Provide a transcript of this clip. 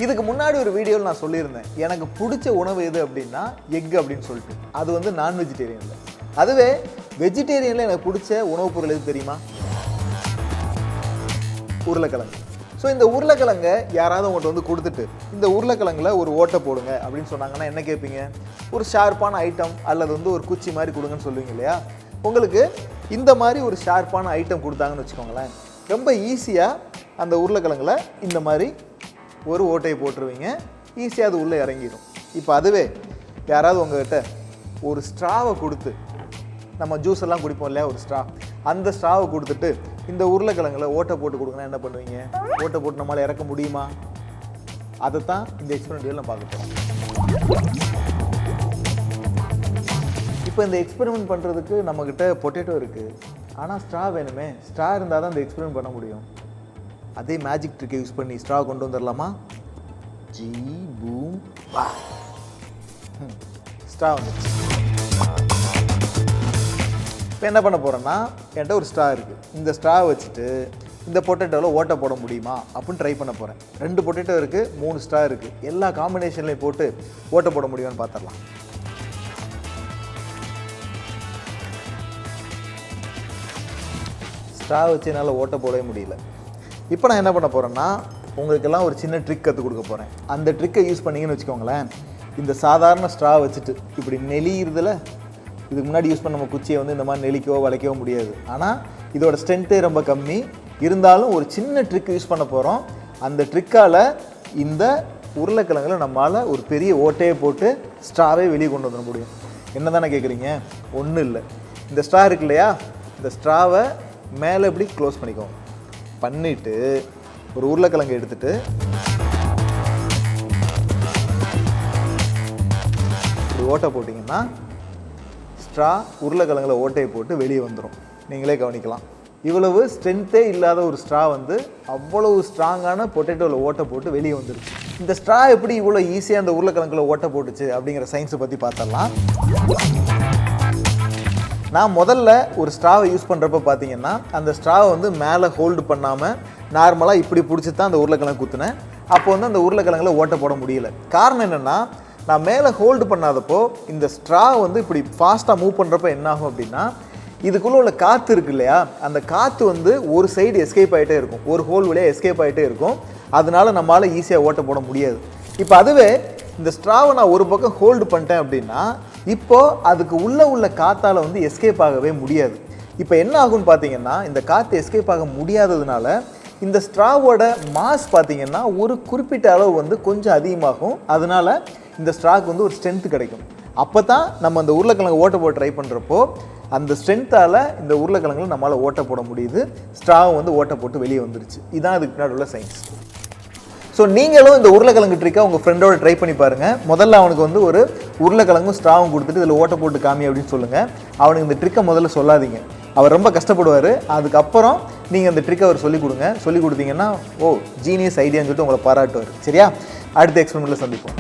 இதுக்கு முன்னாடி ஒரு வீடியோவில் நான் சொல்லியிருந்தேன், எனக்கு பிடிச்ச உணவு எது அப்படின்னா எக் அப்படின்னு சொல்லிட்டு. அது வந்து நான் வெஜிடேரியனில். அதுவே வெஜிடேரியனில் எனக்கு பிடிச்ச உணவுப் பொருள் எது தெரியுமா? உருளைக்கிழங்கு. ஸோ இந்த உருளைக்கிழங்கை யாராவது உங்கள்கிட்ட வந்து கொடுத்துட்டு இந்த உருளைக்கிழங்குல ஒரு ஓட்டை போடுங்க அப்படின்னு சொன்னாங்கன்னா என்ன கேட்பீங்க? ஒரு ஷார்ப்பான ஐட்டம் அல்லது வந்து ஒரு குச்சி மாதிரி கொடுங்கன்னு சொல்லுவீங்க இல்லையா? உங்களுக்கு இந்த மாதிரி ஒரு ஷார்ப்பான ஐட்டம் கொடுத்தாங்கன்னு வச்சுக்கோங்களேன், ரொம்ப ஈஸியாக அந்த உருளைக்கிழங்குல இந்த மாதிரி ஒரு ஓட்டையை போட்டுருவீங்க, ஈஸியாக அது உள்ளே இறங்கிடும். இப்போ அதுவே யாராவது உங்கள்கிட்ட ஒரு ஸ்ட்ராவை கொடுத்து, நம்ம ஜூஸ் எல்லாம் குடிப்போம் இல்லையா, ஒரு ஸ்ட்ரா, அந்த ஸ்ட்ராவை கொடுத்துட்டு இந்த உருளைக்கிழங்குல ஓட்டை போட்டு கொடுங்கன்னா என்ன பண்ணுவீங்க? ஓட்டை போட்டு நம்மளால் இறக்க முடியுமா? அதை தான் இந்த எக்ஸ்பெரிமெண்ட் நான் பார்க்க போகிறோம். இப்போ இந்த எக்ஸ்பெரிமெண்ட் பண்ணுறதுக்கு நம்மக்கிட்ட பொட்டேட்டோ இருக்குது, ஆனால் ஸ்ட்ரா வேணுமே. ஸ்ட்ரா இருந்தால் தான் இந்த எக்ஸ்பெரிமெண்ட் பண்ண முடியும். அதே மேஜிக் ட்ரிக்கை யூஸ் பண்ணி ஸ்ட்ரா கொண்டு வந்துடலாமா? ஜி பூம் வா, ஸ்ட்ரா வந்துச்சு. இப்போ என்ன பண்ண போகிறேன்னா, என்கிட்ட ஒரு ஸ்ட்ரா இருக்குது. இந்த ஸ்ட்ரா வச்சுட்டு இந்த பொட்டேட்டோவில் ஓட்டை போட முடியுமா அப்படின்னு ட்ரை பண்ண போகிறேன். 2 பொட்டேட்டோ இருக்குது, 3 ஸ்ட்ரா இருக்குது. எல்லா காம்பினேஷன்லையும் போட்டு ஓட்டை போட முடியுமான்னு பார்த்துடலாம். ஸ்ட்ரா வச்சு என்னால் ஓட்டை போடவே முடியல. இப்போ நான் என்ன பண்ண போகிறேன்னா, உங்களுக்கெல்லாம் ஒரு சின்ன ட்ரிக் கற்றுக் கொடுக்க போகிறேன். அந்த ட்ரிக்கை யூஸ் பண்ணிங்கன்னு வச்சுக்கோங்களேன், இந்த சாதாரண ஸ்ட்ரா வச்சுட்டு இப்படி நெளியிறதுல, இதுக்கு முன்னாடி யூஸ் பண்ண நம்ம குச்சியை வந்து இந்த மாதிரி நெளிக்கவோ வளைக்கவோ முடியாது. ஆனால் இதோட ஸ்ட்ரென்த்தே ரொம்ப கம்மி. இருந்தாலும் ஒரு சின்ன ட்ரிக் யூஸ் பண்ண போகிறோம். அந்த ட்ரிக்கால் இந்த உருளைக்கிழங்குல நம்மளால் ஒரு பெரிய ஓட்டையை போட்டு ஸ்ட்ராவே வெளியே கொண்டு வந்துட முடியும். என்ன தானே கேட்குறீங்க? ஒன்றும் இல்லை. இந்த ஸ்ட்ரா இருக்கு இல்லையா, இந்த ஸ்ட்ராவை மேலே இப்படி க்ளோஸ் பண்ணிக்கோங்க. பண்ணிவிட்டு ஒரு உருளைக்கிழங்கு எடுத்துகிட்டு இப்படி ஓட்டை போட்டிங்கன்னா ஸ்ட்ரா உருளைக்கிழங்குல ஓட்டையை போட்டு வெளியே வந்துடும். நீங்களே கவனிக்கலாம். இவ்வளவு ஸ்ட்ரென்த்தே இல்லாத ஒரு ஸ்ட்ரா வந்து அவ்வளவு ஸ்ட்ராங்கான பொட்டேட்டோவில் ஓட்டை போட்டு வெளியே வந்துருச்சு. இந்த ஸ்ட்ரா எப்படி இவ்வளோ ஈஸியாக அந்த உருளைக்கிழங்குல ஓட்டை போட்டுச்சு அப்படிங்கிற சயின்ஸை பற்றி பார்த்தரலாம். நான் முதல்ல ஒரு ஸ்ட்ராவை யூஸ் பண்ணுறப்ப பார்த்தீங்கன்னா, அந்த ஸ்ட்ராவை வந்து மேலே ஹோல்டு பண்ணாமல் நார்மலாக இப்படி பிடிச்சி தான் அந்த உருளைக்கிழங்கு குத்துனேன். அப்போ வந்து அந்த உருளைக்கிழங்குல ஓட்டை போட முடியல. காரணம் என்னென்னா, நான் மேலே ஹோல்டு பண்ணாதப்போ இந்த ஸ்ட்ரா வந்து இப்படி ஃபாஸ்ட்டாக மூவ் பண்ணுறப்ப என்னாகும் அப்படின்னா, இதுக்குள்ளே உள்ள காற்று இருக்குது இல்லையா, அந்த காற்று வந்து ஒரு சைடு எஸ்கேப் ஆகிட்டே இருக்கும், ஒரு ஹோல் வழியாக எஸ்கேப் ஆகிட்டே இருக்கும். அதனால நம்மளால் ஈஸியாக ஓட்டை போட முடியாது. இப்போ அதுவே இந்த ஸ்ட்ராவை நான் ஒரு பக்கம் ஹோல்டு பண்ணிட்டேன் அப்படின்னா, இப்போது அதுக்கு உள்ள காற்றால் வந்து எஸ்கேப் ஆகவே முடியாது. இப்போ என்ன ஆகும்னு பார்த்தீங்கன்னா, இந்த காற்று எஸ்கேப் ஆக முடியாததுனால இந்த ஸ்ட்ராவோட மாஸ் பார்த்தீங்கன்னா ஒரு குறிப்பிட்ட அளவு வந்து கொஞ்சம் அதிகமாகும். அதனால இந்த ஸ்ட்ராக்கு வந்து ஒரு ஸ்ட்ரென்த் கிடைக்கும். அப்போ தான் நம்ம அந்த உருளைக்கிழங்கு ஓட்டை போட்டு ட்ரை பண்ணுறப்போ அந்த ஸ்ட்ரென்த்தால் இந்த உருளைக்கிழங்குல நம்மளால் ஓட்டை போட முடியுது. ஸ்ட்ராவை வந்து ஓட்டை போட்டு வெளியே வந்துருச்சு. இதுதான் அதுக்கு பின்னாடி உள்ள சயின்ஸ். ஸோ நீங்களும் இந்த உருளைக்கிழங்கு ட்ரிக்கை உங்கள் ஃப்ரெண்டோட ட்ரை பண்ணி பாருங்கள். முதல்ல அவனுக்கு வந்து ஒரு உருளைக்கிழங்கும் ஸ்ட்ராவும் கொடுத்துட்டு இதில் ஓட்டை போட்டு காமி அப்படின்னு சொல்லுங்கள். அவனுக்கு இந்த ட்ரிக்கை முதல்ல சொல்லாதீங்க, அவர் ரொம்ப கஷ்டப்படுவார். அதுக்கப்புறம் நீங்கள் அந்த ட்ரிக்கை அவர் சொல்லிக் கொடுங்க. சொல்லிக் கொடுத்தீங்கன்னா, ஓ ஜீனியஸ் ஐடியான்னு சொல்லிட்டு உங்களை பாராட்டுவார். சரியா? அடுத்த எக்ஸ்பெரிமெண்ட்டில் சந்திப்போம்.